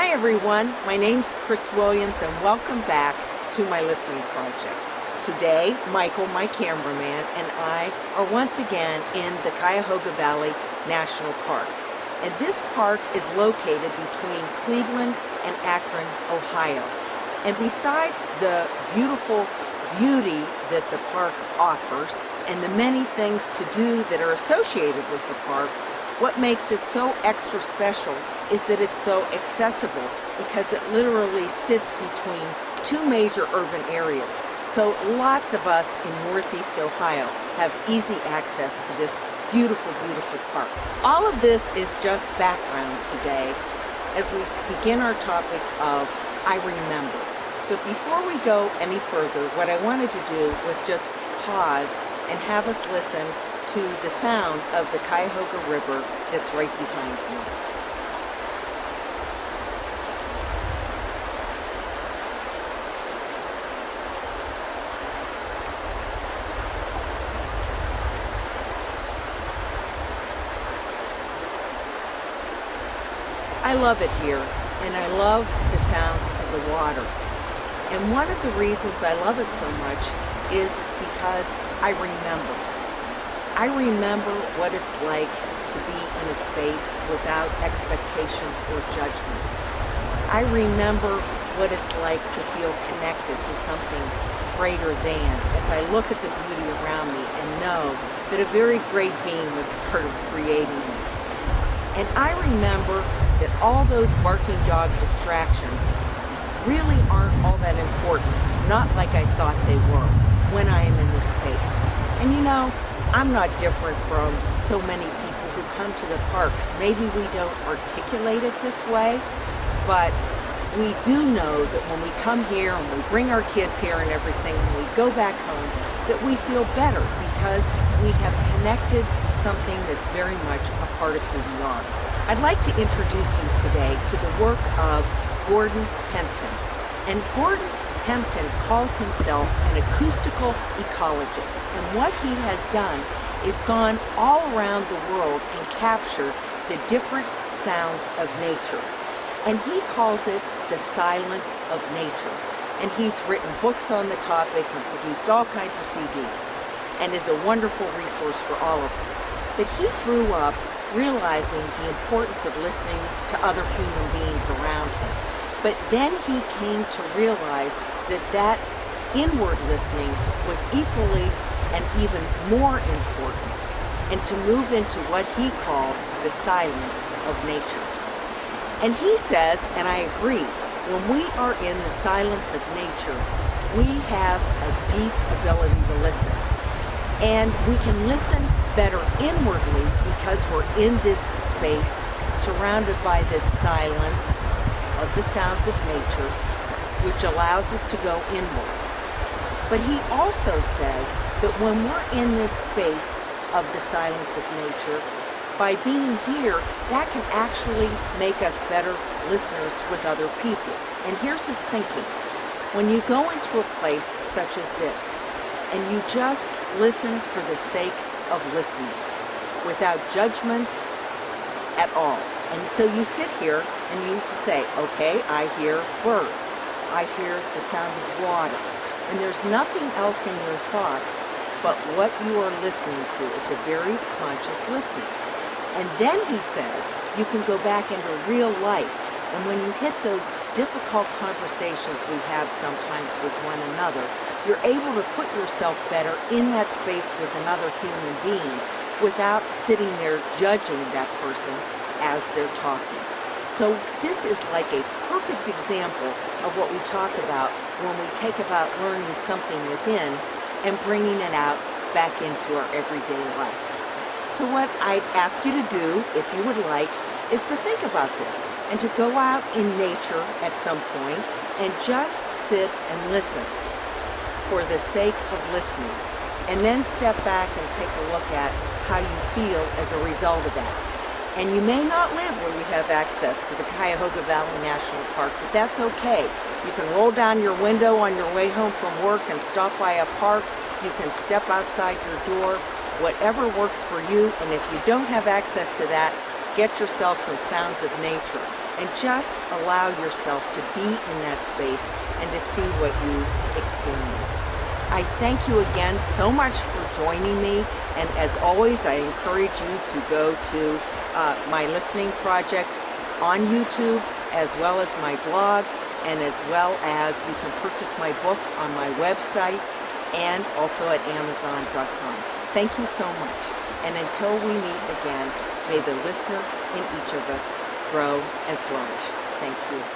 Hi everyone, my name's Chris Williams and welcome back to my listening project. Today, Michael, my cameraman, and I are once again in the Cuyahoga Valley National Park. And this park is located between Cleveland and Akron, Ohio. And besides the beautiful beauty that the park offers and the many things to do that are associated with the park, what makes it so extra special is that it's so accessible because it literally sits between two major urban areas. So lots of us in Northeast Ohio have easy access to this beautiful, beautiful park. All of this is just background today as we begin our topic of I Remember. But before we go any further, what I wanted to do was just pause and have us listen to the sound of the Cuyahoga River that's right behind me. I love it here, and I love the sounds of the water. And one of the reasons I love it so much is because I remember. I remember what it's like to be in a space without expectations or judgment. I remember what it's like to feel connected to something greater than, as I look at the beauty around me and know that a very great being was part of creating this. And I remember that all those barking dog distractions really aren't all that important, not like I thought they were when I am in this space. And you know, I'm not different from so many people who come to the parks. Maybe we don't articulate it this way, but we do know that when we come here and we bring our kids here and everything, and we go back home, that we feel better because we have connected something that's very much a part of who we are. I'd like to introduce you today to the work of Gordon Hempton. And Gordon Hempton calls himself an acoustical ecologist. And what he has done is gone all around the world and captured the different sounds of nature. And he calls it the silence of nature. And he's written books on the topic and produced all kinds of CDs and is a wonderful resource for all of us. But he grew up realizing the importance of listening to other human beings around him. But then he came to realize that that inward listening was equally and even more important, and to move into what he called the silence of nature. And he says, and I agree, when we are in the silence of nature, we have a deep ability to listen. And we can listen better inwardly because we're in this space surrounded by this silence of the sounds of nature, which allows us to go inward. But he also says that when we're in this space of the silence of nature, by being here, that can actually make us better listeners with other people. And here's his thinking. When you go into a place such as this, and you just listen for the sake of listening, without judgments at all. And so you sit here and you say, okay, I hear birds. I hear the sound of water. And there's nothing else in your thoughts but what you are listening to. It's a very conscious listening. And then he says, you can go back into real life. And when you hit those difficult conversations we have sometimes with one another, you're able to put yourself better in that space with another human being without sitting there judging that person as they're talking. So this is like a perfect example of what we talk about when we take about learning something within and bringing it out back into our everyday life. So what I'd ask you to do, if you would like, is to think about this and to go out in nature at some point and just sit and listen for the sake of listening, and then step back and take a look at how you feel as a result of that. And you may not live where you have access to the Cuyahoga Valley National Park, but that's okay. You can roll down your window on your way home from work and stop by a park. You can step outside your door, whatever works for you. And if you don't have access to that, get yourself some sounds of nature. and just allow yourself to be in that space and to see what you experience. I thank you again so much for joining me, and as always, I encourage you to go to my listening project on YouTube, as well as my blog, and as well as you can purchase my book on my website and also at Amazon.com. Thank you so much, and until we meet again, may the listener in each of us grow and flourish. Thank you.